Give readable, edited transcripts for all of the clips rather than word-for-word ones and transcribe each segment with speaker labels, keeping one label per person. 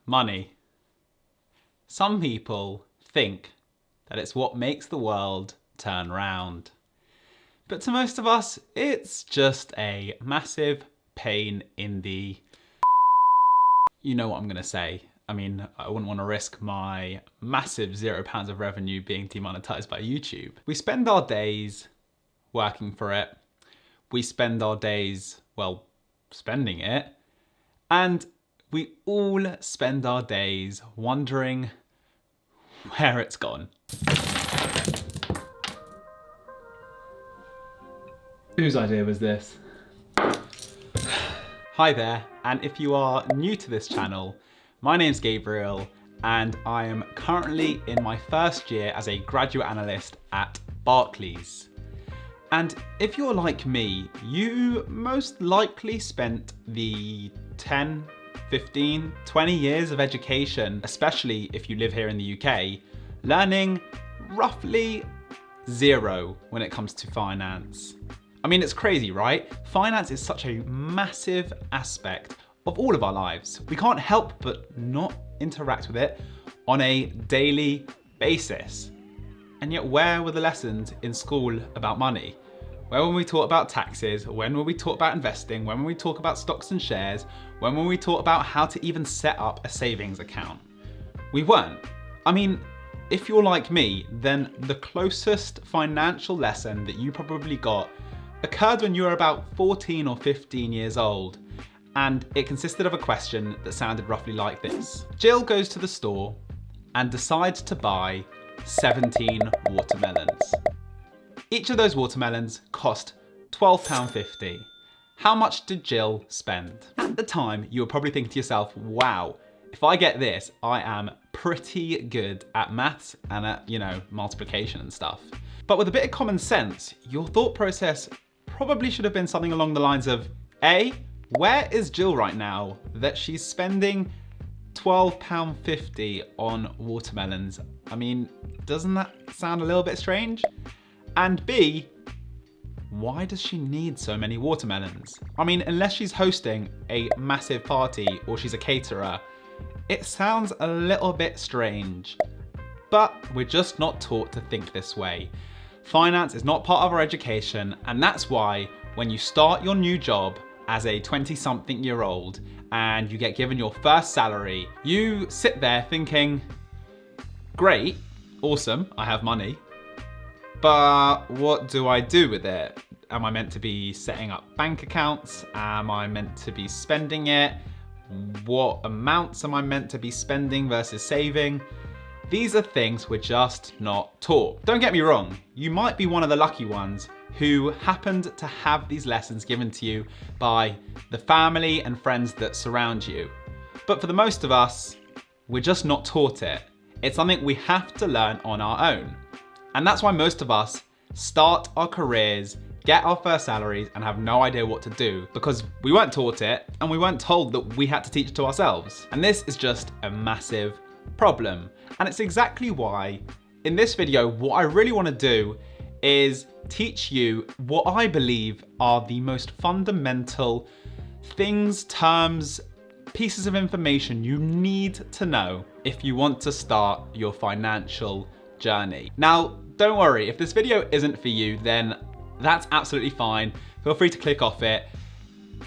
Speaker 1: Money. Some people think that it's what makes the world turn round. But to most of us, it's just a massive pain in the... You know what I'm gonna say. I mean, I wouldn't want to risk my massive £0 of revenue being demonetized by YouTube. We spend our days working for it. We spend our days, well, spending it. And we all spend our days wondering where it's gone. Whose idea was this? Hi there, and if you are new to this channel, my name's Gabriel, and I am currently in my first year as a graduate analyst at Barclays. And if you're like me, you most likely spent the 10, 15, 20 years of education, especially if you live here in the UK, learning roughly zero when it comes to finance. I mean, it's crazy, right? Finance is such a massive aspect of all of our lives. We can't help but not interact with it on a daily basis. And yet, where were the lessons in school about money? Where were we taught about taxes? When were we taught about investing? When were we taught about stocks and shares? When were we taught about how to even set up a savings account? We weren't. I mean, if you're like me, then the closest financial lesson that you probably got occurred when you were about 14 or 15 years old, and it consisted of a question that sounded roughly like this. Jill goes to the store and decides to buy 17 watermelons. Each of those watermelons cost £12.50. How much did Jill spend? At the time, you were probably thinking to yourself, wow, if I get this, I am pretty good at maths and at, multiplication and stuff. But with a bit of common sense, your thought process probably should have been something along the lines of, A, where is Jill right now that she's spending £12.50 on watermelons? I mean, doesn't that sound a little bit strange? And B, why does she need so many watermelons? I mean, unless she's hosting a massive party or she's a caterer, it sounds a little bit strange. But we're just not taught to think this way. Finance is not part of our education, and that's why when you start your new job as a 20-something-year-old and you get given your first salary, you sit there thinking, great, awesome, I have money, but what do I do with it? Am I meant to be setting up bank accounts? Am I meant to be spending it? What amounts am I meant to be spending versus saving? These are things we're just not taught. Don't get me wrong, you might be one of the lucky ones who happened to have these lessons given to you by the family and friends that surround you. But for the most of us, we're just not taught it. It's something we have to learn on our own. And that's why most of us start our careers, get our first salaries, and have no idea what to do, because we weren't taught it and we weren't told that we had to teach it to ourselves. And this is just a massive problem. And it's exactly why in this video, what I really want to do is teach you what I believe are the most fundamental things, terms, pieces of information you need to know if you want to start your financial journey. Now, don't worry, if this video isn't for you, then that's absolutely fine. Feel free to click off it.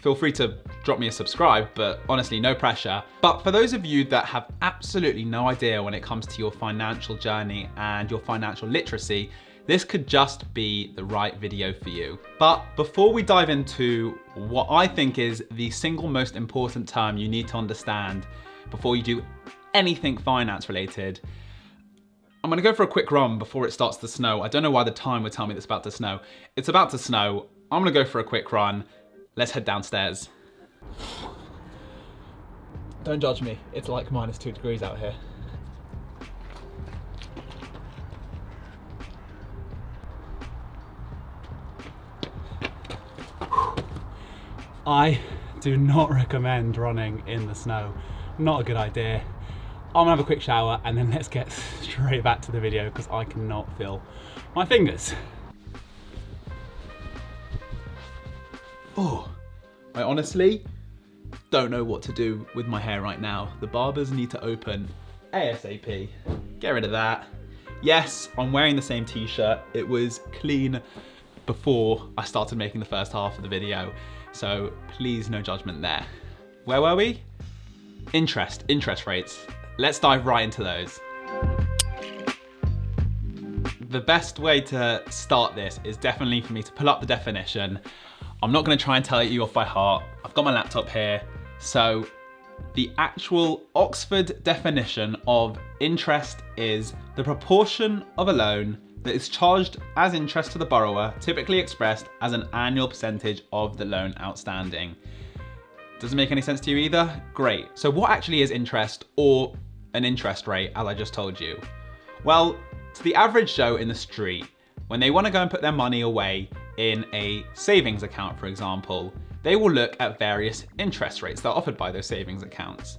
Speaker 1: Feel free to drop me a subscribe, but honestly, no pressure. But for those of you that have absolutely no idea when it comes to your financial journey and your financial literacy, this could just be the right video for you. But before we dive into what I think is the single most important term you need to understand before you do anything finance related, I'm gonna go for a quick run before it starts to snow. I don't know why the time would tell me it's about to snow. It's about to snow. I'm gonna go for a quick run. Let's head downstairs. Don't judge me, it's like -2 degrees out here. I do not recommend running in the snow. Not a good idea. I'm gonna have a quick shower and then let's get straight back to the video because I cannot feel my fingers. Oh, I honestly don't know what to do with my hair right now. The barbers need to open ASAP. Get rid of that. Yes, I'm wearing the same t-shirt. It was clean before I started making the first half of the video, so please no judgment there. Where were we? Interest rates. Let's dive right into those. The best way to start this is definitely for me to pull up the definition. I'm not going to try and tell it you off by heart. I've got my laptop here. So the actual Oxford definition of interest is the proportion of a loan that is charged as interest to the borrower, typically expressed as an annual percentage of the loan outstanding. Doesn't make any sense to you either? Great. So what actually is interest, or an interest rate, as I just told you? Well, to the average Joe in the street, when they want to go and put their money away in a savings account, for example, they will look at various interest rates that are offered by those savings accounts.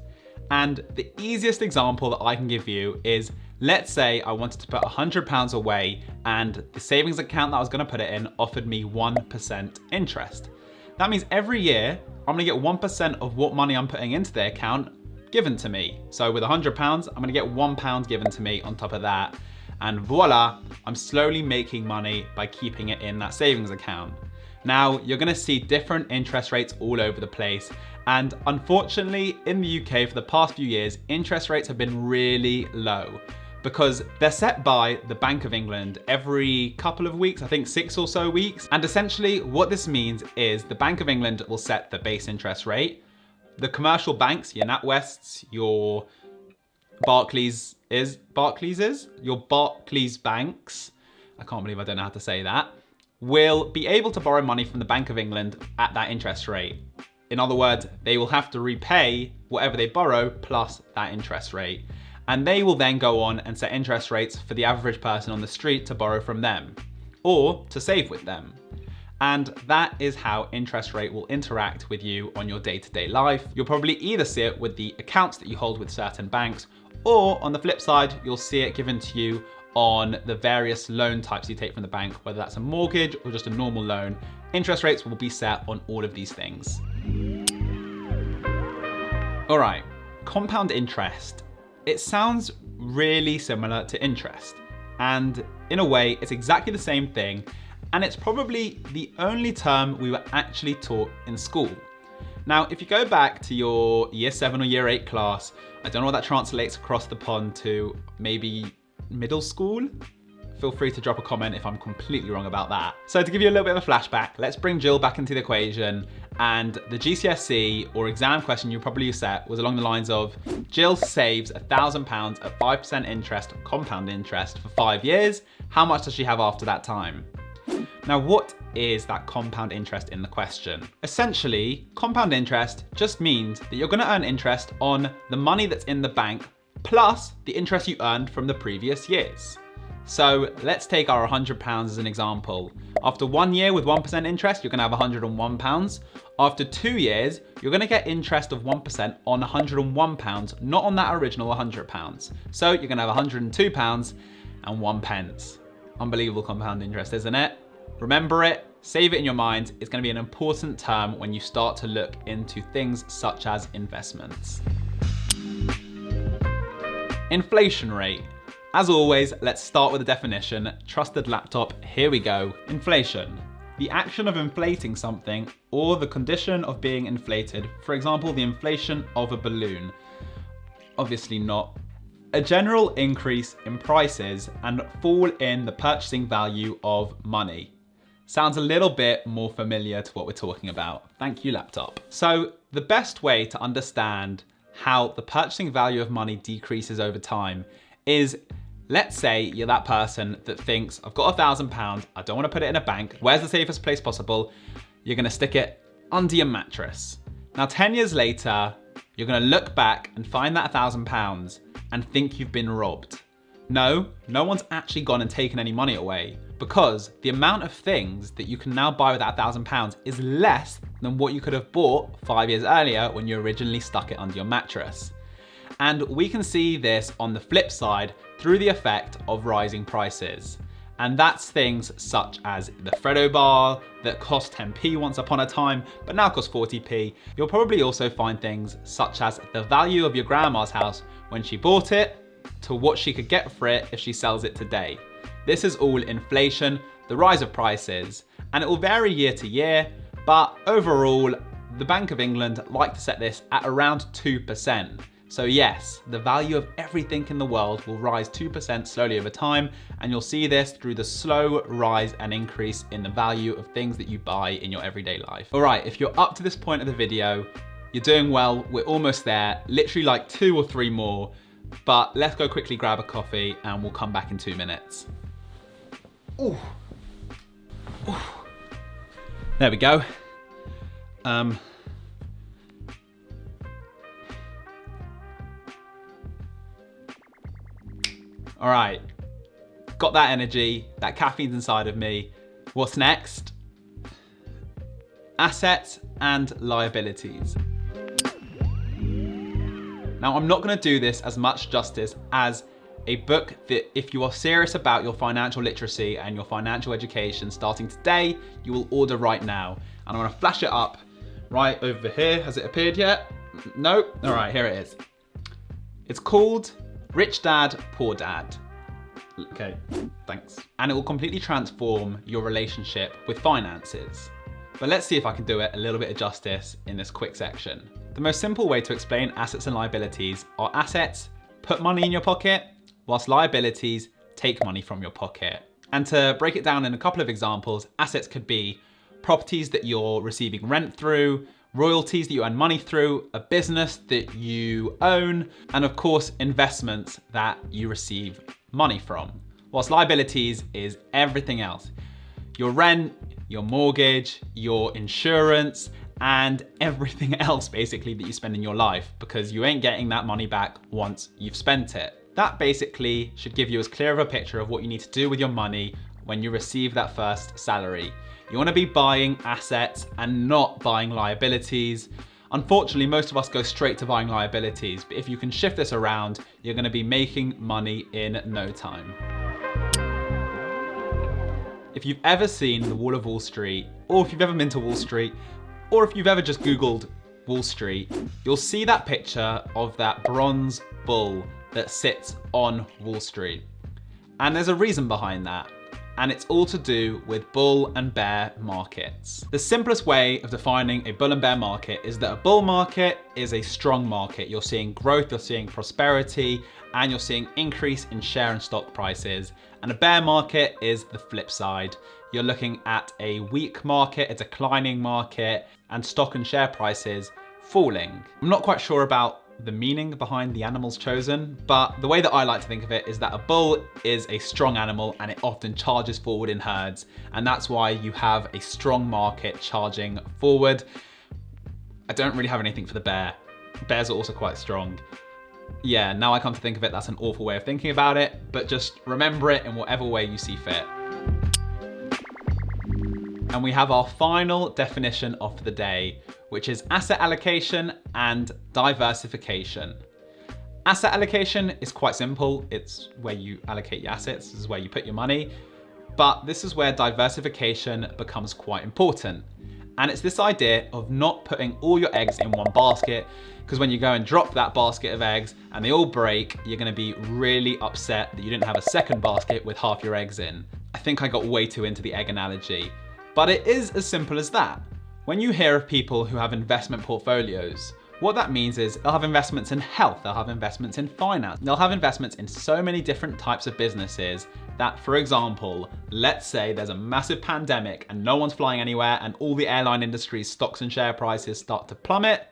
Speaker 1: And the easiest example that I can give you is, let's say I wanted to put £100 away and the savings account that I was going to put it in offered me 1% interest. That means every year I'm going to get 1% of what money I'm putting into the account given to me. So with £100, I'm going to get £1 given to me on top of that. And voila, I'm slowly making money by keeping it in that savings account. Now, you're gonna see different interest rates all over the place. And unfortunately, in the UK for the past few years, interest rates have been really low because they're set by the Bank of England every couple of weeks, I think 6 or so weeks. And essentially what this means is the Bank of England will set the base interest rate. The commercial banks, your NatWests, your Barclays banks, I can't believe I don't know how to say that, will be able to borrow money from the Bank of England at that interest rate. In other words, they will have to repay whatever they borrow plus that interest rate. And they will then go on and set interest rates for the average person on the street to borrow from them or to save with them. And that is how interest rate will interact with you on your day-to-day life. You'll probably either see it with the accounts that you hold with certain banks, or on the flip side, you'll see it given to you on the various loan types you take from the bank, whether that's a mortgage or just a normal loan. Interest rates will be set on all of these things. All right, compound interest. It sounds really similar to interest, and in a way, it's exactly the same thing, and it's probably the only term we were actually taught in school. Now, if you go back to your year 7 or year 8 class, I don't know what that translates across the pond to, maybe middle school? Feel free to drop a comment if I'm completely wrong about that. So to give you a little bit of a flashback, let's bring Jill back into the equation. And the GCSE or exam question you probably set was along the lines of, Jill saves £1,000 at 5% interest, compound interest, for 5 years. How much does she have after that time? Now, what is that compound interest in the question? Essentially, compound interest just means that you're going to earn interest on the money that's in the bank plus the interest you earned from the previous years. So let's take our £100 as an example. After 1 year with 1% interest, you're going to have £101. After 2 years, you're going to get interest of 1% on £101, not on that original £100. So you're going to have £102 and 1 pence. Unbelievable compound interest, isn't it? Remember it, save it in your mind. It's going to be an important term when you start to look into things such as investments. Inflation rate. As always, let's start with the definition. Trusted laptop, here we go. Inflation. The action of inflating something or the condition of being inflated. For example, the inflation of a balloon. Obviously not. A general increase in prices and fall in the purchasing value of money. Sounds a little bit more familiar to what we're talking about. Thank you, laptop. So the best way to understand how the purchasing value of money decreases over time is, let's say you're that person that thinks, I've got £1,000, I don't want to put it in a bank. Where's the safest place possible? You're going to stick it under your mattress. Now, 10 years later, you're going to look back and find that £1,000 and think you've been robbed. No one's actually gone and taken any money away, because the amount of things that you can now buy with that £1,000 is less than what you could have bought 5 years earlier when you originally stuck it under your mattress. And we can see this on the flip side through the effect of rising prices. And that's things such as the Freddo bar that cost 10p once upon a time, but now cost 40p. You'll probably also find things such as the value of your grandma's house when she bought it to what she could get for it if she sells it today. This is all inflation, the rise of prices, and it will vary year to year, but overall, the Bank of England like to set this at around 2%. So yes, the value of everything in the world will rise 2% slowly over time, and you'll see this through the slow rise and increase in the value of things that you buy in your everyday life. All right, if you're up to this point of the video, you're doing well, we're almost there, literally like 2 or 3 more, but let's go quickly grab a coffee and we'll come back in 2 minutes. Ooh. Ooh. There we go. All right, got that energy, that caffeine's inside of me. What's next? Assets and liabilities. Now, I'm not gonna do this as much justice as a book that if you are serious about your financial literacy and your financial education starting today, you will order right now. And I'm gonna flash it up right over here. Has it appeared yet? Nope. All right, here it is. It's called Rich Dad, Poor Dad. Okay, thanks. And it will completely transform your relationship with finances. But let's see if I can do it a little bit of justice in this quick section. The most simple way to explain assets and liabilities are assets put money in your pocket, whilst liabilities take money from your pocket. And to break it down in a couple of examples, assets could be properties that you're receiving rent through, royalties that you earn money through, a business that you own, and of course, investments that you receive money from. Whilst liabilities is everything else. Your rent, your mortgage, your insurance, and everything else basically that you spend in your life, because you ain't getting that money back once you've spent it. That basically should give you as clear of a picture of what you need to do with your money when you receive that first salary. You want to be buying assets and not buying liabilities. Unfortunately, most of us go straight to buying liabilities, but if you can shift this around, you're going to be making money in no time. If you've ever seen The Wall of Wall Street, or if you've ever been to Wall Street, or if you've ever just Googled Wall Street, you'll see that picture of that bronze bull that sits on Wall Street. And there's a reason behind that. And it's all to do with bull and bear markets. The simplest way of defining a bull and bear market is that a bull market is a strong market. You're seeing growth, you're seeing prosperity, and you're seeing increase in share and stock prices. And a bear market is the flip side. You're looking at a weak market, a declining market, and stock and share prices falling. I'm not quite sure about the meaning behind the animals chosen, but the way that I like to think of it is that a bull is a strong animal and it often charges forward in herds, and that's why you have a strong market charging forward. I don't really have anything for the bear. Bears are also quite strong. Yeah, now I come to think of it, that's an awful way of thinking about it, but just remember it in whatever way you see fit. And we have our final definition of the day, which is asset allocation and diversification. Asset allocation is quite simple. It's where you allocate your assets, this is where you put your money. But this is where diversification becomes quite important. And it's this idea of not putting all your eggs in one basket, because when you go and drop that basket of eggs and they all break, you're gonna be really upset that you didn't have a second basket with half your eggs in. I think I got way too into the egg analogy, but it is as simple as that. When you hear of people who have investment portfolios, what that means is they'll have investments in health, they'll have investments in finance, they'll have investments in so many different types of businesses that, for example, let's say there's a massive pandemic and no one's flying anywhere and all the airline industry's stocks and share prices start to plummet,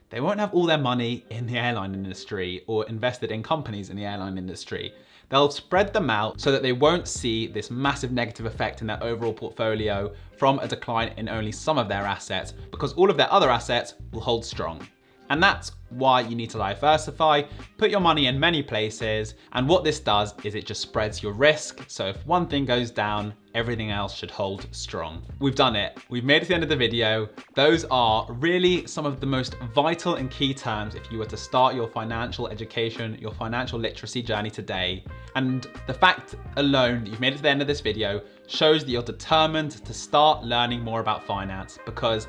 Speaker 1: they won't have all their money in the airline industry or invested in companies in the airline industry. They'll spread them out so that they won't see this massive negative effect in their overall portfolio from a decline in only some of their assets, because all of their other assets will hold strong. And that's why you need to diversify, put your money in many places. And what this does is it just spreads your risk. So if one thing goes down, everything else should hold strong. We've done it. We've made it to the end of the video. Those are really some of the most vital and key terms if you were to start your financial education, your financial literacy journey today. And the fact alone that you've made it to the end of this video shows that you're determined to start learning more about finance, because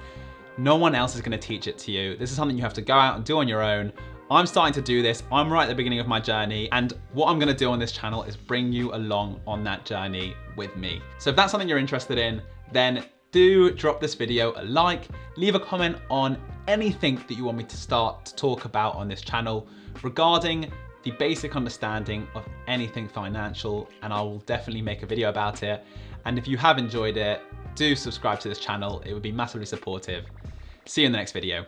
Speaker 1: no one else is going to teach it to you. This is something you have to go out and do on your own. I'm starting to do this. I'm right at the beginning of my journey, and what I'm going to do on this channel is bring you along on that journey with me. So if that's something you're interested in, then do drop this video a like, leave a comment on anything that you want me to start to talk about on this channel regarding the basic understanding of anything financial, and I will definitely make a video about it. And if you have enjoyed it, do subscribe to this channel. It would be massively supportive. See you in the next video.